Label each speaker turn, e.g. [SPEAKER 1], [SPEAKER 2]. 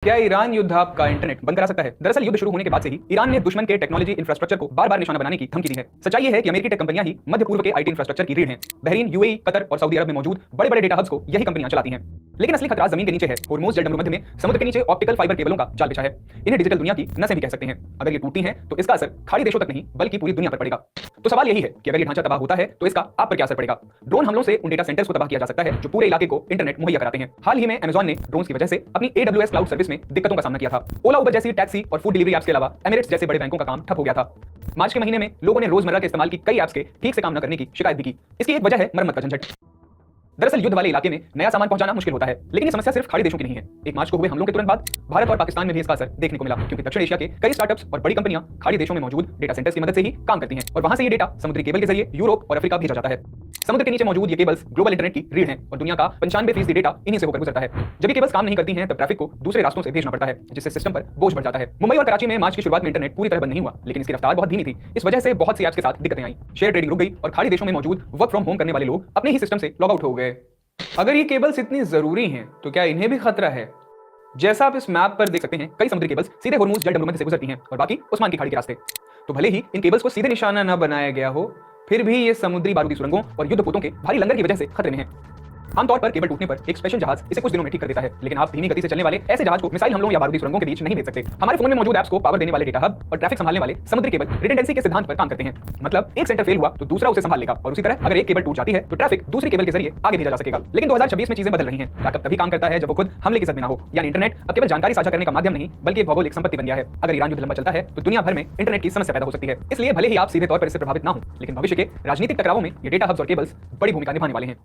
[SPEAKER 1] क्या ईरान युद्ध आपका इंटरनेट बंद करा सकता है? दरअसल युद्ध शुरू होने के बाद से ही ईरान ने दुश्मन के टेक्नोलॉजी इंफ्रास्ट्रक्चर को बार बार निशाना बनाने की धमकी दी है। सच्चाई ये है कि अमेरिकी टेक कंपनियां ही मध्य पूर्व के आईटी इंफ्रास्ट्रक्चर की रीढ़ हैं। बहरीन, यूएई, कतर और सऊदी अरब में मौजूद बड़े बड़े डेटा हब्स को यही कंपनियां चलाती हैं। लेकिन असली खतरा जमीन के नीचे है। होर्मुज जलडमरू मध्य में समुद्र के नीचे ऑप्टिकल फाइबर केबलों का जाल बिछा है। इन्हें डिजिटल दुनिया की नसें भी कह सकते हैं। अगर ये टूटती हैं तो इसका असर खाड़ी देशों तक नहीं बल्कि पूरी दुनिया पर पड़ेगा। तो सवाल यही है कि अगर ये ढांचा तबाह होता है तो इसका आप पर क्या असर पड़ेगा? ड्रोन हमलों से उन डेटा सेंटर्स को तबाह किया जा सकता है जो पूरे इलाके को इंटरनेट मुहैया कराते हैं। हाल ही में अमेज़न ने ड्रोन्स की वजह से अपनी AWS क्लाउड सर्विस में दिक्कतों का सामना किया था। ओला, उबर जैसी टैक्सी और फूड डिलीवरी ऐप्स के अलावा एमिरेट्स जैसे बड़े बैंकों का काम ठप हो गया था। मार्च के महीने में लोगों ने रोजमर्रा के इस्तेमाल की कई ऐप्स के ठीक से काम न करने की शिकायत भी की। इसकी एक वजह है मरम्मत का झंझट। दरअसल युद्ध वाले इलाके में नया सामान पहुंचाना मुश्किल होता है, लेकिन ये समस्या सिर्फ खाड़ी देशों की नहीं है। 1 मार्च को हुए हमलों के तुरंत बाद भारत और पाकिस्तान में भी इसका असर देखने को मिला, क्योंकि दक्षिण एशिया के कई स्टार्टअप्स और बड़ी कंपनियां खाड़ी देशों में मौजूद डेटा सेंटर्स की मदद से ही काम करती हैं और वहां से ये डेटा समुद्री केबल के जरिए यूरोप और अफ्रीका भेजा जाता है। समुद्र के नीचे मौजूद ये केबल्स ग्लोबल इंटरनेट की रीढ़ हैं और दुनिया का 95% डेटा इन्हीं से होकर गुजरता है। जब ये केबल्स काम नहीं करती हैं तब ट्रैफिक को दूसरे रास्तों से भेजना पड़ता है, जिससे सिस्टम पर बोझ बढ़ जाता है। मुंबई और कराची में मार्च की शुरुआत में इंटरनेट पूरी तरह बंद नहीं हुआ, लेकिन इसकी रफ्तार बहुत धीमी थी। इस वजह से बहुत सी ऐप्स के साथ दिक्कतें आई, शेयर ट्रेडिंग रुक गई और खाड़ी देशों में मौजूद वर्क फ्रॉम होम करने वाले लोग अपने ही सिस्टम से लॉग आउट हो गए। अगर ये केबल्स इतनी जरूरी हैं तो क्या इन्हें भी खतरा है? जैसा आप इस मैप पर देख सकते हैं, कई समुद्री केबल्स सीधे होर्मुज जलडमरू मध्य से गुजरती हैं और बाकी उस्मान की खाड़ी के रास्ते। तो भले ही इन केबल्स को सीधे निशाना न बनाया गया हो, फिर भी ये समुद्री बारूदी सुरंगों और युद्ध पोतों के भारी लंगर की वजह से खतरे में है। आमतौर पर केबल टूटने पर एक स्पेशल जहाज इसे कुछ दिनों में ठीक कर देता है, लेकिन आप धीमी गति से चलने वाले ऐसे जहाज को मिसाइल हमलों या बारूदी सुरंगों के बीच नहीं भेज सकते। हमारे फोन में मौजूद ऐप्स को पावर देने वाले डेटा हब और ट्रैफिक संभालने वाले समुद्री केबल रिडंडेंसी के सिद्धांत पर काम करते हैं। मतलब एक सेंटर फेल हुआ तो दूसरा उसे संभाल लेगा और उसी तरह अगर एक केबल टूट जाती है तो ट्रैफिक दूसरी केबल के जरिए आगे भेजा जा सकेगा। लेकिन 2026 में चीजें बदल रही हैं। बैकअप तभी काम करता है जब वो खुद हमले की जद में ना हो। यानी इंटरनेट अब केवल जानकारी साझा करने का माध्यम नहीं बल्कि एक भौगोलिक संपत्ति बन गया है। अगर ईरान युद्ध लंबा चलता है तो दुनिया भर में इंटरनेट की समस्या पैदा हो सकती है। इसलिए भले ही आप सीधे तौर पर इससे प्रभावित ना हो, लेकिन भविष्य के राजनीतिक टकरावों में ये डेटा हब्स और केबल्स बड़ी भूमिका निभाने वाले हैं।